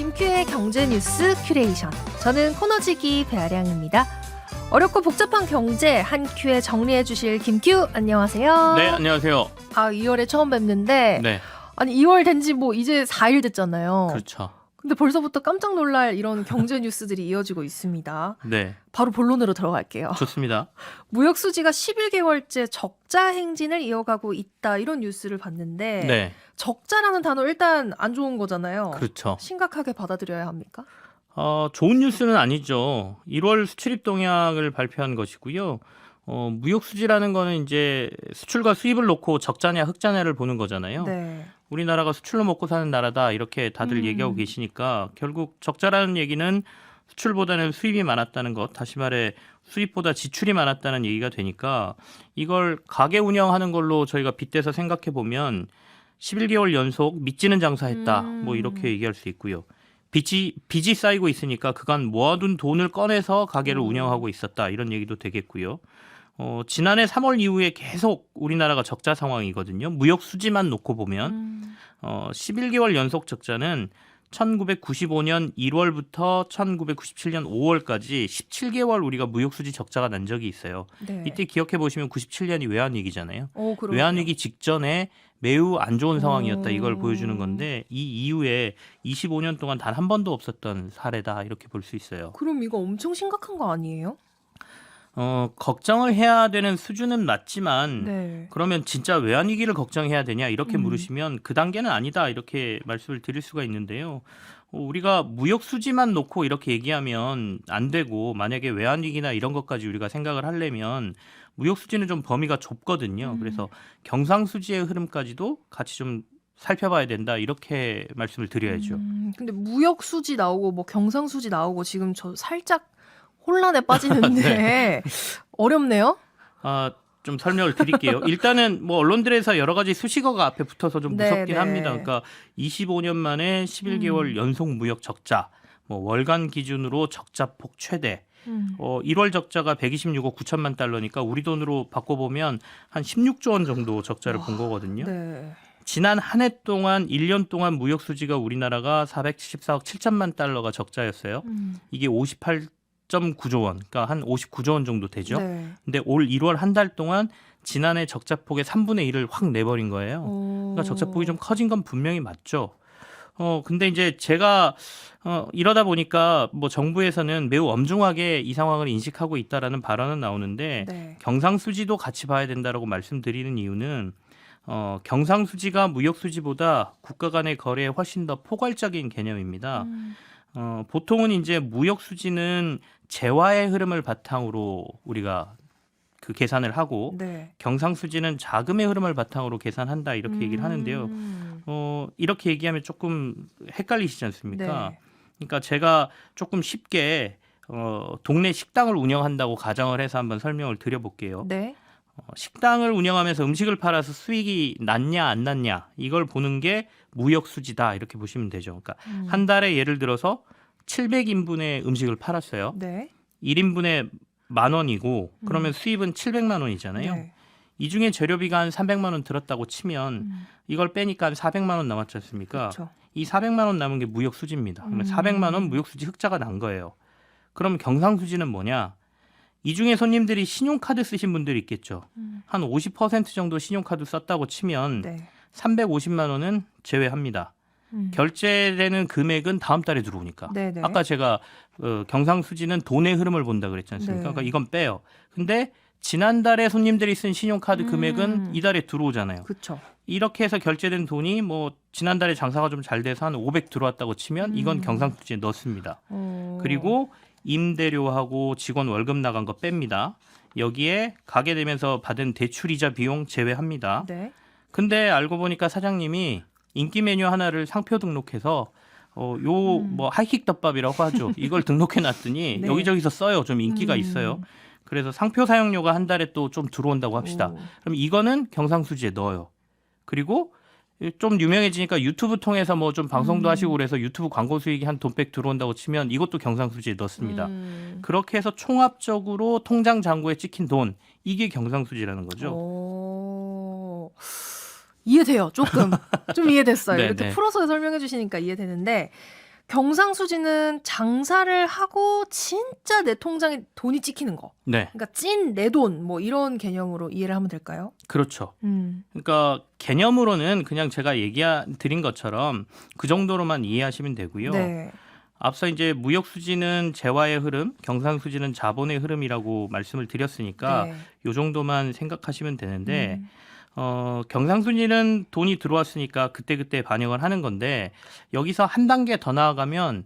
김큐의 경제뉴스 큐레이션. 저는 코너지기 배아량입니다. 어렵고 복잡한 경제 한 큐에 정리해 주실 김큐, 안녕하세요. 네, 안녕하세요. 2월에 처음 뵙는데 네, 아니 2월 된 지 뭐 이제 4일 됐잖아요. 그렇죠. 근데 벌써부터 깜짝 놀랄 이런 경제 뉴스들이 이어지고 있습니다. 네, 바로 본론으로 들어갈게요. 좋습니다. 무역 수지가 11개월째 적자 행진을 이어가고 있다, 이런 뉴스를 봤는데 네, 적자라는 단어 일단 안 좋은 거잖아요. 그렇죠. 심각하게 받아들여야 합니까? 좋은 뉴스는 아니죠. 1월 수출입 동향을 발표한 것이고요. 무역 수지라는 거는 이제 수출과 수입을 놓고 적자냐 흑자냐를 보는 거잖아요. 네. 우리나라가 수출로 먹고 사는 나라다 이렇게 다들 얘기하고 계시니까 결국 적자라는 얘기는 수출보다는 수입이 많았다는 것, 다시 말해 수입보다 지출이 많았다는 얘기가 되니까 이걸 가게 운영하는 걸로 저희가 빗대서 생각해 보면 11개월 연속 밑지는 장사했다, 뭐 이렇게 얘기할 수 있고요. 빚이 쌓이고 있으니까 그간 모아둔 돈을 꺼내서 가게를 운영하고 있었다, 이런 얘기도 되겠고요. 지난해 3월 이후에 계속 우리나라가 적자 상황이거든요. 무역 수지만 놓고 보면 11개월 연속 적자는 1995년 1월부터 1997년 5월까지 17개월 우리가 무역 수지 적자가 난 적이 있어요. 네. 이때 기억해 보시면 97년이 외환위기잖아요. 그러게요. 외환위기 직전에 매우 안 좋은 상황이었다, 이걸 보여주는 건데 이 이후에 25년 동안 단 한 번도 없었던 사례다, 이렇게 볼 수 있어요. 그럼 이거 엄청 심각한 거 아니에요? 걱정을 해야 되는 수준은 맞지만 네. 그러면 진짜 외환위기를 걱정해야 되냐, 이렇게 물으시면 그 단계는 아니다, 이렇게 말씀을 드릴 수가 있는데요. 우리가 무역 수지만 놓고 이렇게 얘기하면 안 되고, 만약에 외환위기나 이런 것까지 우리가 생각을 하려면 무역 수지는 좀 범위가 좁거든요. 그래서 경상수지의 흐름까지도 같이 좀 살펴봐야 된다, 이렇게 말씀을 드려야죠. 근데 무역 수지 나오고 뭐 경상 수지 나오고 지금 저 살짝 혼란에 빠지는데 네. 어렵네요. 좀 설명을 드릴게요. 일단은 뭐 언론들에서 여러 가지 수식어가 앞에 붙어서 좀 무섭긴 네. 합니다. 그러니까 25년 만에 11개월 연속 무역 적자, 뭐 월간 기준으로 적자폭 최대. 1월 적자가 126억 9천만 달러니까 우리 돈으로 바꿔보면 한 16조 원 정도 적자를 본 거거든요. 네. 지난 한 해 동안 1년 동안 무역 수지가 우리나라가 474억 7천만 달러가 적자였어요. 이게 58.9조 원, 그러니까 한 59조 원 정도 되죠. 네. 근데 올 1월 한 달 동안 지난해 적자폭의 3분의 1을 확 내버린 거예요. 그러니까 적자폭이 좀 커진 건 분명히 맞죠. 근데 이제 제가 이러다 보니까 뭐 정부에서는 매우 엄중하게 이 상황을 인식하고 있다라는 발언은 나오는데 네. 경상수지도 같이 봐야 된다라고 말씀드리는 이유는 경상수지가 무역수지보다 국가 간의 거래에 훨씬 더 포괄적인 개념입니다. 보통은 이제 무역수지는 재화의 흐름을 바탕으로 우리가 그 계산을 하고 네. 경상수지는 자금의 흐름을 바탕으로 계산한다, 이렇게 얘기를 하는데요. 이렇게 얘기하면 조금 헷갈리시지 않습니까? 네. 그러니까 제가 조금 쉽게 동네 식당을 운영한다고 가정을 해서 한번 설명을 드려볼게요. 네. 식당을 운영하면서 음식을 팔아서 수익이 났냐 안 났냐, 이걸 보는 게 무역수지다, 이렇게 보시면 되죠. 그러니까 한 달에 예를 들어서 700인분의 음식을 팔았어요. 네. 1인분에 10,000원이고 그러면 수입은 700만 원이잖아요. 네. 이 중에 재료비가 한 300만 원 들었다고 치면 이걸 빼니까 한 400만 원 남았지 않습니까? 그렇죠. 이 400만 원 남은 게 무역수지입니다. 그러면 400만 원 무역수지 흑자가 난 거예요. 그럼 경상수지는 뭐냐? 이 중에 손님들이 신용카드 쓰신 분들이 있겠죠. 한 50% 정도 신용카드 썼다고 치면 네. 350만 원은 제외합니다. 결제되는 금액은 다음 달에 들어오니까. 네네. 아까 제가 경상수지는 돈의 흐름을 본다 그랬지 않습니까? 네. 그러니까 이건 빼요. 근데 지난달에 손님들이 쓴 신용카드 금액은 이달에 들어오잖아요. 그렇죠. 이렇게 해서 결제된 돈이 뭐 지난달에 장사가 좀 잘 돼서 한 500 들어왔다고 치면 이건 경상수지에 넣습니다. 그리고 임대료하고 직원 월급 나간 거 뺍니다. 여기에 가게 되면서 받은 대출이자 비용 제외합니다. 네. 근데 알고 보니까 사장님이 인기 메뉴 하나를 상표 등록해서 뭐 하이킥 덮밥이라고 하죠. 이걸 등록해 놨더니 네. 여기저기서 써요. 좀 인기가 있어요. 그래서 상표 사용료가 한 달에 또 좀 들어온다고 합시다. 그럼 이거는 경상수지에 넣어요. 그리고 좀 유명해지니까 유튜브 통해서 뭐 좀 방송도 하시고 그래서 유튜브 광고 수익이 한 돈백 들어온다고 치면 이것도 경상수지에 넣습니다. 그렇게 해서 총합적으로 통장 잔고에 찍힌 돈, 이게 경상수지라는 거죠. 이해돼요. 조금. 좀 이해됐어요. 네, 이렇게 네. 풀어서 설명해 주시니까 이해되는데 경상수지는 장사를 하고 진짜 내 통장에 돈이 찍히는 거. 네, 그러니까 찐 내 돈 뭐 이런 개념으로 이해를 하면 될까요? 그렇죠. 그러니까 개념으로는 그냥 제가 드린 것처럼 그 정도로만 이해하시면 되고요. 네. 앞서 이제 무역수지는 재화의 흐름, 경상수지는 자본의 흐름이라고 말씀을 드렸으니까 네. 요 정도만 생각하시면 되는데 경상수지는 돈이 들어왔으니까 그때그때 반영을 하는 건데 여기서 한 단계 더 나아가면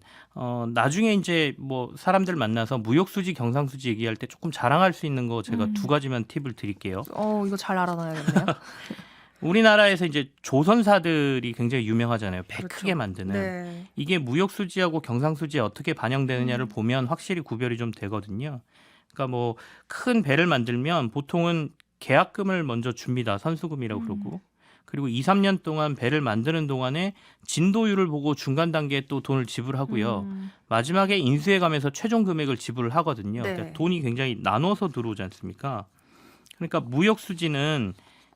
나중에 이제 뭐 사람들 만나서 무역수지, 경상수지 얘기할 때 조금 자랑할 수 있는 거 제가 두 가지만 팁을 드릴게요. 이거 잘 알아놔야겠네요. 우리나라에서 이제 조선사들이 굉장히 유명하잖아요. 배 그렇죠. 크게 만드는. 네. 이게 무역수지하고 경상수지에 어떻게 반영되느냐를 보면 확실히 구별이 좀 되거든요. 그러니까 뭐 큰 배를 만들면 보통은 계약금을 먼저 줍니다. 선수금이라고 그러고. 그리고 2, 3년 동안 배를 만드는 동안에 진도율을 보고 중간 단계에 또 돈을 지불하고요. 마지막에 인수해 가면서 최종 금액을 지불을 하거든요. 네. 그러니까 돈이 굉장히 나눠서 들어오지 않습니까? 그러니까 무역수지는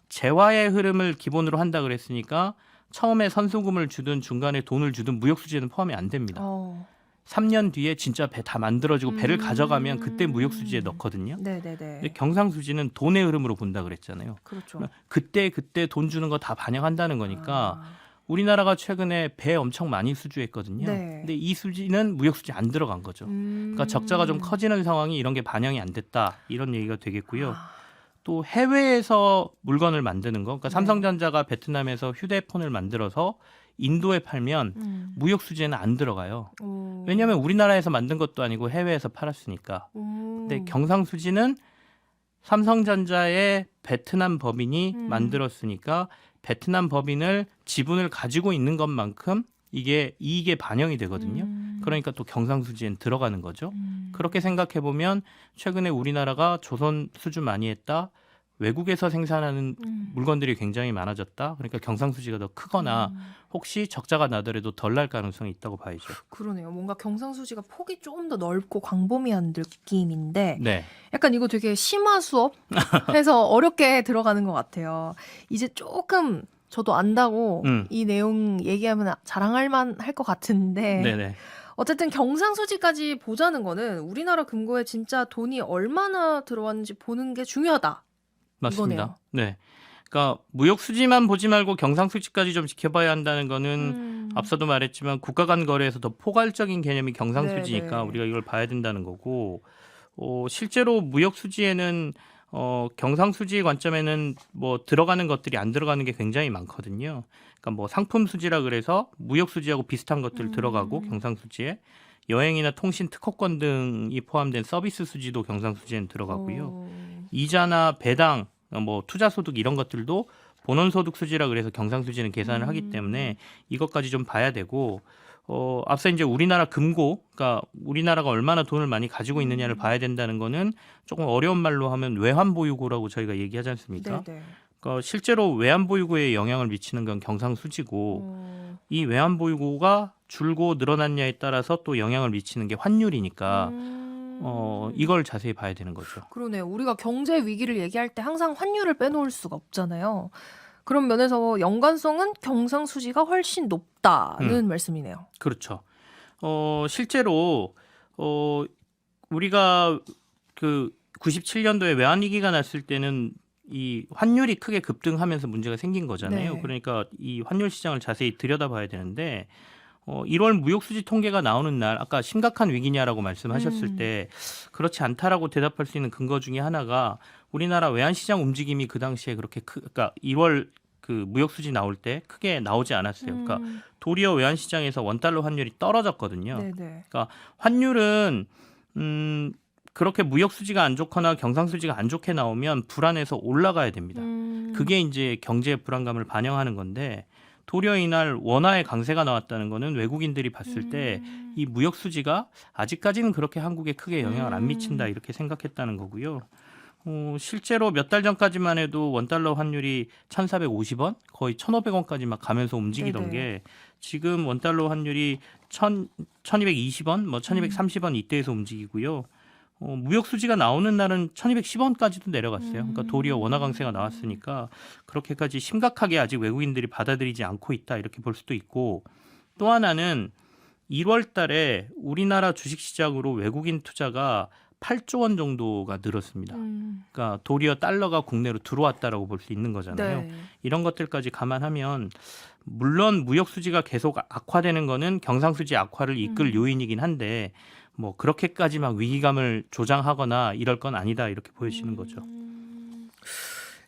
재화의 흐름을 기본으로 한다 그랬으니까 처음에 선수금을 주든 중간에 돈을 주든 무역수지에는 포함이 안 됩니다. 3년 뒤에 진짜 배 다 만들어지고 배를 가져가면 그때 무역수지에 넣거든요. 네네네. 근데 경상수지는 돈의 흐름으로 본다 그랬잖아요. 그렇죠. 그때 돈 주는 거 다 반영한다는 거니까 우리나라가 최근에 배 엄청 많이 수주했거든요. 네. 근데 이 수지는 무역수지 안 들어간 거죠. 그러니까 적자가 좀 커지는 상황이 이런 게 반영이 안 됐다. 이런 얘기가 되겠고요. 또 해외에서 물건을 만드는 거. 그러니까 삼성전자가 베트남에서 휴대폰을 만들어서 인도에 팔면 무역수지에는 안 들어가요. 왜냐하면 우리나라에서 만든 것도 아니고 해외에서 팔았으니까. 근데 경상수지는 삼성전자의 베트남 법인이 만들었으니까 베트남 법인을 지분을 가지고 있는 것만큼 이게 이익에 반영이 되거든요. 그러니까 또 경상수지엔 들어가는 거죠. 그렇게 생각해 보면 최근에 우리나라가 조선 수주 많이 했다. 외국에서 생산하는 물건들이 굉장히 많아졌다. 그러니까 경상수지가 더 크거나 혹시 적자가 나더라도 덜 날 가능성이 있다고 봐야죠. 그러네요. 뭔가 경상수지가 폭이 조금 더 넓고 광범위한 느낌인데 네. 약간 이거 되게 심화 수업 해서 어렵게 들어가는 것 같아요. 이제 조금 저도 안다고 이 내용 얘기하면 자랑할 만할 것 같은데 네네. 어쨌든 경상수지까지 보자는 거는 우리나라 금고에 진짜 돈이 얼마나 들어왔는지 보는 게 중요하다. 맞습니다. 이거네요. 네. 그러니까 무역수지만 보지 말고 경상수지까지 좀 지켜봐야 한다는 거는 앞서도 말했지만 국가 간 거래에서 더 포괄적인 개념이 경상수지니까 네네. 우리가 이걸 봐야 된다는 거고 실제로 무역수지에는 경상수지 관점에는 뭐 들어가는 것들이 안 들어가는 게 굉장히 많거든요. 그러니까 뭐 상품수지라 그래서 무역수지하고 비슷한 것들 들어가고 경상수지에 여행이나 통신 특허권 등이 포함된 서비스 수지도 경상수지에는 들어가고요. 이자나 배당, 뭐 투자소득 이런 것들도 본원소득 수지라 그래서 경상수지는 계산을 하기 때문에 이것까지 좀 봐야 되고 앞서 이제 우리나라 금고, 그러니까 우리나라가 얼마나 돈을 많이 가지고 있느냐를 봐야 된다는 거는 조금 어려운 말로 하면 외환보유고라고 저희가 얘기하지 않습니까? 네네. 그러니까 실제로 외환보유고에 영향을 미치는 건 경상수지고 이 외환보유고가 줄고 늘어났냐에 따라서 또 영향을 미치는 게 환율이니까 이걸 자세히 봐야 되는 거죠. 그러네요. 우리가 경제 위기를 얘기할 때 항상 환율을 빼놓을 수가 없잖아요. 그런 면에서 연관성은 경상수지가 훨씬 높다는 말씀이네요. 그렇죠. 실제로 우리가 그 97년도에 외환위기가 났을 때는 이 환율이 크게 급등하면서 문제가 생긴 거잖아요. 네. 그러니까 이 환율 시장을 자세히 들여다봐야 되는데 1월 무역수지 통계가 나오는 날 아까 심각한 위기냐라고 말씀하셨을 때 그렇지 않다라고 대답할 수 있는 근거 중에 하나가 우리나라 외환시장 움직임이 그 당시에 그렇게 그러니까 1월 그 무역수지 나올 때 크게 나오지 않았어요. 그러니까 도리어 외환시장에서 원달러 환율이 떨어졌거든요. 네네. 그러니까 환율은 그렇게 무역수지가 안 좋거나 경상수지가 안 좋게 나오면 불안해서 올라가야 됩니다. 그게 이제 경제의 불안감을 반영하는 건데 도리어 이날 원화의 강세가 나왔다는 거는 외국인들이 봤을 때 이 무역수지가 아직까지는 그렇게 한국에 크게 영향을 안 미친다 이렇게 생각했다는 거고요. 실제로 몇 달 전까지만 해도 원달러 환율이 1,450원 거의 1,500원까지 막 가면서 움직이던 네네. 게 지금 원달러 환율이 1,220원, 뭐 1,230원 이때에서 움직이고요. 무역수지가 나오는 날은 1,210원까지도 내려갔어요. 그러니까 도리어 원화 강세가 나왔으니까 그렇게까지 심각하게 아직 외국인들이 받아들이지 않고 있다 이렇게 볼 수도 있고 또 하나는 1월 달에 우리나라 주식시장으로 외국인 투자가 8조 원 정도가 늘었습니다. 그러니까 도리어 달러가 국내로 들어왔다라고 볼 수 있는 거잖아요. 네. 이런 것들까지 감안하면 물론 무역 수지가 계속 악화되는 거는 경상수지 악화를 이끌 요인이긴 한데 뭐 그렇게까지 막 위기감을 조장하거나 이럴 건 아니다 이렇게 보여지는 거죠.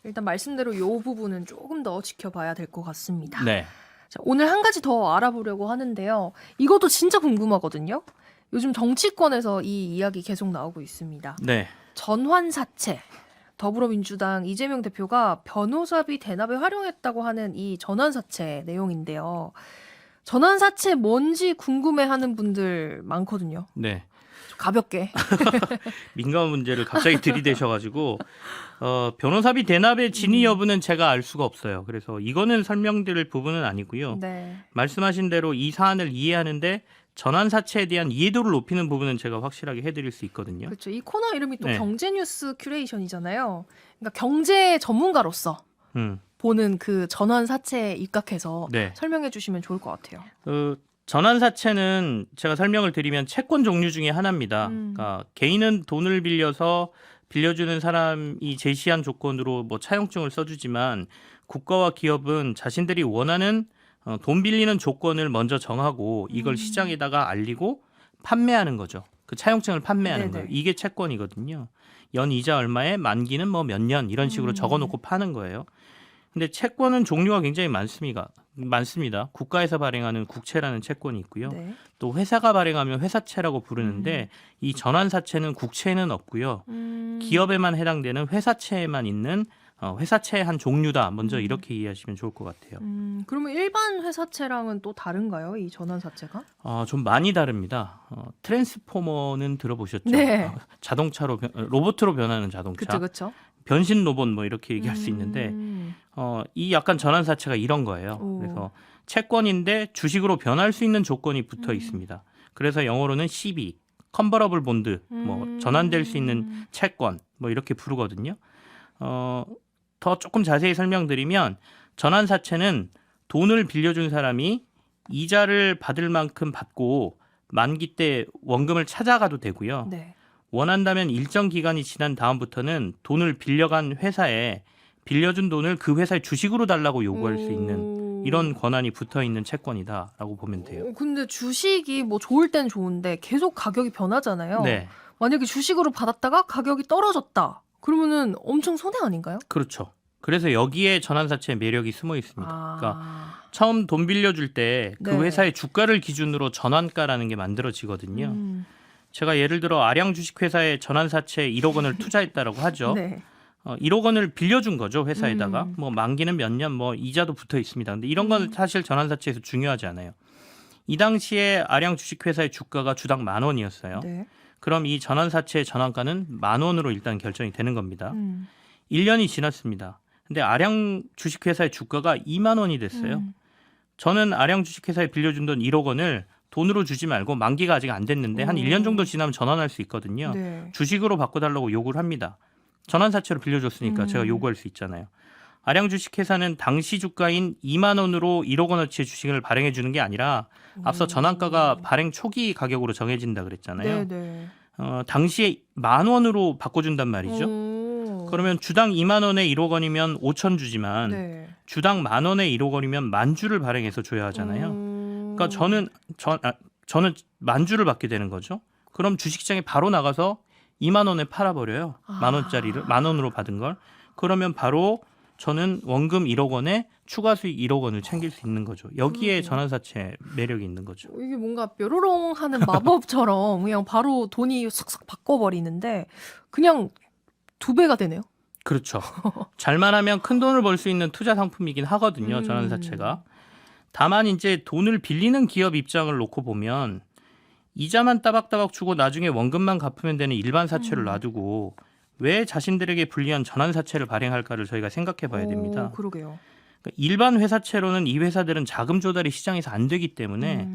일단 말씀대로 이 부분은 조금 더 지켜봐야 될 것 같습니다. 네. 자, 오늘 한 가지 더 알아보려고 하는데요. 이것도 진짜 궁금하거든요. 요즘 정치권에서 이 이야기 계속 나오고 있습니다. 네. 전환사채. 더불어민주당 이재명 대표가 변호사비 대납에 활용했다고 하는 이 전환사채 내용인데요. 전환사채 뭔지 궁금해하는 분들 많거든요. 네. 좀 가볍게. 민감한 문제를 갑자기 들이대셔가지고 변호사비 대납의 진위 여부는 제가 알 수가 없어요. 그래서 이거는 설명드릴 부분은 아니고요. 네. 말씀하신 대로 이 사안을 이해하는데 전환사채에 대한 이해도를 높이는 부분은 제가 확실하게 해드릴 수 있거든요. 그렇죠. 이 코너 이름이 또 네. 경제뉴스 큐레이션이잖아요. 그러니까 경제 전문가로서 보는 그 전환사채에 입각해서 네. 설명해 주시면 좋을 것 같아요. 전환사채는 제가 설명을 드리면 채권 종류 중에 하나입니다. 그러니까 개인은 돈을 빌려서 빌려주는 사람이 제시한 조건으로 뭐 차용증을 써주지만 국가와 기업은 자신들이 원하는 돈 빌리는 조건을 먼저 정하고 이걸 시장에다가 알리고 판매하는 거죠. 그 차용증을 판매하는 네네. 거예요. 이게 채권이거든요. 연 이자 얼마에 만기는 뭐 몇 년 이런 식으로 적어놓고 파는 거예요. 근데 채권은 종류가 굉장히 많습니다. 국가에서 발행하는 국채라는 채권이 있고요. 네. 또 회사가 발행하면 회사채라고 부르는데 이 전환사채는 국채에는 없고요. 기업에만 해당되는 회사채에만 있는 회사채의 한 종류다. 먼저 이렇게 이해하시면 좋을 것 같아요. 그러면 일반 회사채랑은 또 다른가요? 이 전환사채가? 좀 많이 다릅니다. 트랜스포머는 들어보셨죠? 네. 자동차로 로봇으로 변하는 자동차. 그렇죠. 변신 로봇 뭐 이렇게 얘기할 수 있는데 이 약간 전환사채가 이런 거예요. 오. 그래서 채권인데 주식으로 변할 수 있는 조건이 붙어 있습니다. 그래서 영어로는 CB, 컨버러블 본드, 뭐 전환될 수 있는 채권 뭐 이렇게 부르거든요. 더 조금 자세히 설명드리면 전환사채는 돈을 빌려준 사람이 이자를 받을 만큼 받고 만기 때 원금을 찾아가도 되고요. 네. 원한다면 일정 기간이 지난 다음부터는 돈을 빌려간 회사에 빌려준 돈을 그 회사의 주식으로 달라고 요구할 수 있는 이런 권한이 붙어 있는 채권이다라고 보면 돼요. 근데 주식이 뭐 좋을 땐 좋은데 계속 가격이 변하잖아요. 네, 만약에 주식으로 받았다가 가격이 떨어졌다. 그러면은 엄청 손해 아닌가요? 그렇죠. 그래서 여기에 전환사채의 매력이 숨어 있습니다. 그러니까 처음 돈 빌려줄 때 그 네. 회사의 주가를 기준으로 전환가라는 게 만들어지거든요. 제가 예를 들어 아량 주식회사에 전환사채 1억 원을 투자했다라고 하죠. 네. 1억 원을 빌려준 거죠, 회사에다가. 뭐 만기는 몇 년, 뭐 이자도 붙어 있습니다. 근데 이런 건 사실 전환사채에서 중요하지 않아요. 이 당시에 아량 주식회사의 주가가 주당 10,000원이었어요. 네. 그럼 이 전환사채의 전환가는 10,000원으로 일단 결정이 되는 겁니다. 1년이 지났습니다. 근데 아량 주식회사의 주가가 20,000원이 됐어요. 저는 아량 주식회사에 빌려준 돈 1억 원을 돈으로 주지 말고 만기가 아직 안 됐는데 한 1년 정도 지나면 전환할 수 있거든요. 네. 주식으로 바꿔달라고 요구를 합니다. 전환사채로 빌려줬으니까 제가 요구할 수 있잖아요. 아량 주식회사는 당시 주가인 2만 원으로 1억 원어치의 주식을 발행해 주는 게 아니라 앞서 전환가가 발행 초기 가격으로 정해진다 그랬잖아요. 네. 당시에 10,000원으로 바꿔준단 말이죠. 그러면 주당 2만 원에 1억 원이면 5천 주지만 네. 주당 10,000원에 1억 원이면 10,000주를 발행해서 줘야 하잖아요. 그러니까 저는 10,000주를 받게 되는 거죠. 그럼 주식시장에 바로 나가서 2만 원에 팔아버려요. 10,000원짜리를 10,000원으로 받은 걸. 그러면 바로 저는 원금 1억 원에 추가 수익 1억 원을 챙길 수 있는 거죠. 여기에 전환사채 매력이 있는 거죠. 이게 뭔가 뾰로롱 하는 마법처럼 그냥 바로 돈이 싹싹 바꿔버리는데 그냥 2배가 되네요. 그렇죠. 잘만 하면 큰 돈을 벌 수 있는 투자 상품이긴 하거든요. 전환사채가. 다만 이제 돈을 빌리는 기업 입장을 놓고 보면 이자만 따박따박 주고 나중에 원금만 갚으면 되는 일반 사채를 놔두고 왜 자신들에게 불리한 전환사채를 발행할까를 저희가 생각해 봐야 됩니다. 그러게요. 그러니까 일반 회사채로는 이 회사들은 자금 조달이 시장에서 안 되기 때문에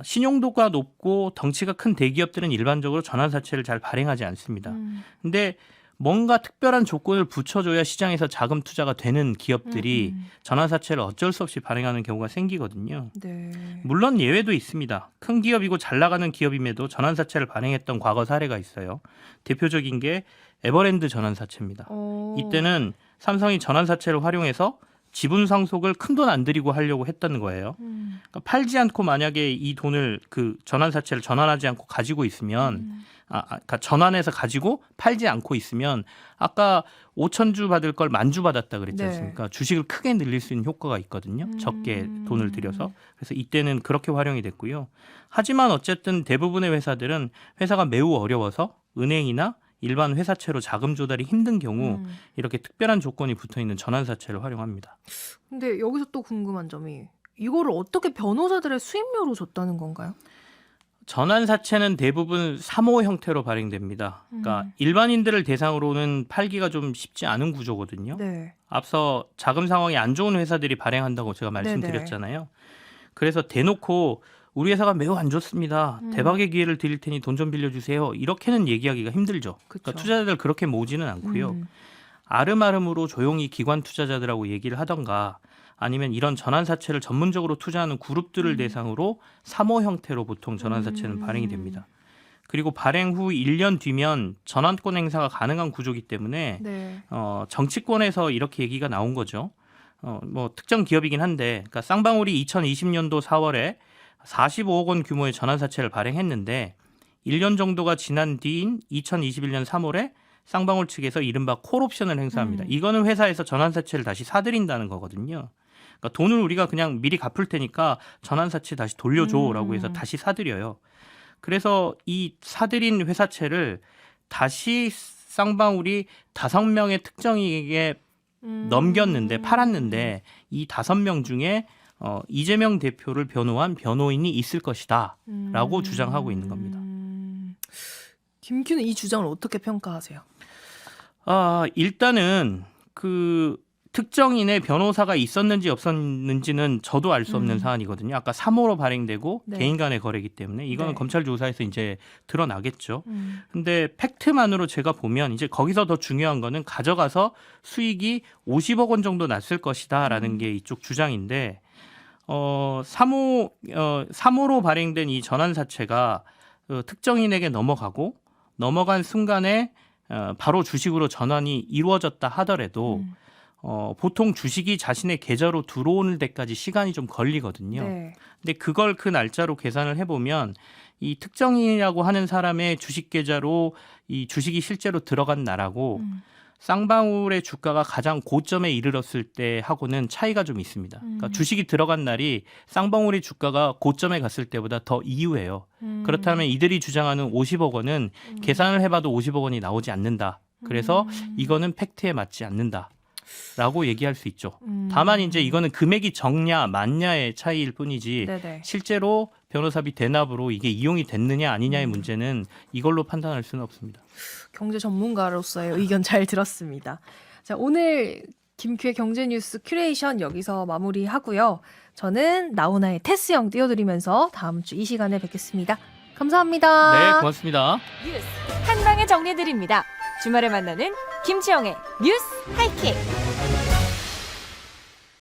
신용도가 높고 덩치가 큰 대기업들은 일반적으로 전환사채를 잘 발행하지 않습니다. 근데 뭔가 특별한 조건을 붙여줘야 시장에서 자금 투자가 되는 기업들이 전환사채를 어쩔 수 없이 발행하는 경우가 생기거든요. 네. 물론 예외도 있습니다. 큰 기업이고 잘 나가는 기업임에도 전환사채를 발행했던 과거 사례가 있어요. 대표적인 게 에버랜드 전환사채입니다. 이때는 삼성이 전환사채를 활용해서 지분 상속을 큰돈 안 들이고 하려고 했다는 거예요. 그러니까 팔지 않고 만약에 이 돈을 그 전환사채를 전환하지 않고 가지고 있으면 그러니까 전환해서 가지고 팔지 않고 있으면 아까 5,000주 받을 걸 10,000주 받았다 그랬지 않습니까? 네. 주식을 크게 늘릴 수 있는 효과가 있거든요. 적게 돈을 들여서. 그래서 이때는 그렇게 활용이 됐고요. 하지만 어쨌든 대부분의 회사들은 회사가 매우 어려워서 은행이나 일반 회사채로 자금 조달이 힘든 경우 이렇게 특별한 조건이 붙어있는 전환사채를 활용합니다. 근데 여기서 또 궁금한 점이 이거를 어떻게 변호사들의 수임료로 줬다는 건가요? 전환사채는 대부분 3호 형태로 발행됩니다. 그러니까 일반인들을 대상으로는 팔기가 좀 쉽지 않은 구조거든요. 네. 앞서 자금 상황이 안 좋은 회사들이 발행한다고 제가 말씀드렸잖아요. 그래서 대놓고 우리 회사가 매우 안 좋습니다. 대박의 기회를 드릴 테니 돈 좀 빌려주세요. 이렇게는 얘기하기가 힘들죠. 그러니까 투자자들 그렇게 모으지는 않고요. 아름아름으로 조용히 기관 투자자들하고 얘기를 하던가 아니면 이런 전환사채를 전문적으로 투자하는 그룹들을 대상으로 3호 형태로 보통 전환사채는 발행이 됩니다. 그리고 발행 후 1년 뒤면 전환권 행사가 가능한 구조이기 때문에 네. 정치권에서 이렇게 얘기가 나온 거죠. 뭐 특정 기업이긴 한데 그러니까 쌍방울이 2020년도 4월에 45억 원 규모의 전환사채를 발행했는데 1년 정도가 지난 뒤인 2021년 3월에 쌍방울 측에서 이른바 콜옵션을 행사합니다. 이거는 회사에서 전환사채를 다시 사들인다는 거거든요. 그러니까 돈을 우리가 그냥 미리 갚을 테니까 전환사채 다시 돌려줘라고 해서 다시 사들여요. 그래서 이 사들인 회사채를 다시 쌍방울이 5명의 특정인에게 넘겼는데 팔았는데 이 5명 중에 이재명 대표를 변호한 변호인이 있을 것이다 라고 주장하고 있는 겁니다. 김큐는 이 주장을 어떻게 평가하세요? 일단은 그 특정인의 변호사가 있었는지 없었는지는 저도 알 수 없는 사안이거든요. 아까 3호로 발행되고 네. 개인 간의 거래이기 때문에 이거는 네. 검찰 조사에서 이제 드러나겠죠. 근데 팩트만으로 제가 보면 이제 거기서 더 중요한 거는 가져가서 수익이 50억 원 정도 났을 것이다라는 게 이쪽 주장인데 3호로 발행된 이 전환사채가 특정인에게 넘어간 순간에 바로 주식으로 전환이 이루어졌다 하더라도 보통 주식이 자신의 계좌로 들어오는 데까지 시간이 좀 걸리거든요. 네. 근데 그걸 그 날짜로 계산을 해보면 이 특정인이라고 하는 사람의 주식 계좌로 이 주식이 실제로 들어간 날하고 쌍방울의 주가가 가장 고점에 이르렀을 때 하고는 차이가 좀 있습니다. 그러니까 주식이 들어간 날이 쌍방울의 주가가 고점에 갔을 때보다 더 이후예요. 그렇다면 이들이 주장하는 50억 원은 계산을 해봐도 50억 원이 나오지 않는다. 그래서 이거는 팩트에 맞지 않는다. 라고 얘기할 수 있죠. 다만 이제 이거는 금액이 적냐 많냐의 차이일 뿐이지 네네. 실제로 변호사비 대납으로 이게 이용이 됐느냐 아니냐의 문제는 이걸로 판단할 수는 없습니다. 경제 전문가로서의 의견 잘 들었습니다. 자, 오늘 김큐의 경제뉴스 큐레이션 여기서 마무리하고요. 저는 나훈아의 테스형 띄워드리면서 다음 주 이 시간에 뵙겠습니다. 감사합니다. 네, 고맙습니다. 뉴스 한 방에 정리해드립니다. 주말에 만나는 김치영의 뉴스 하이킥.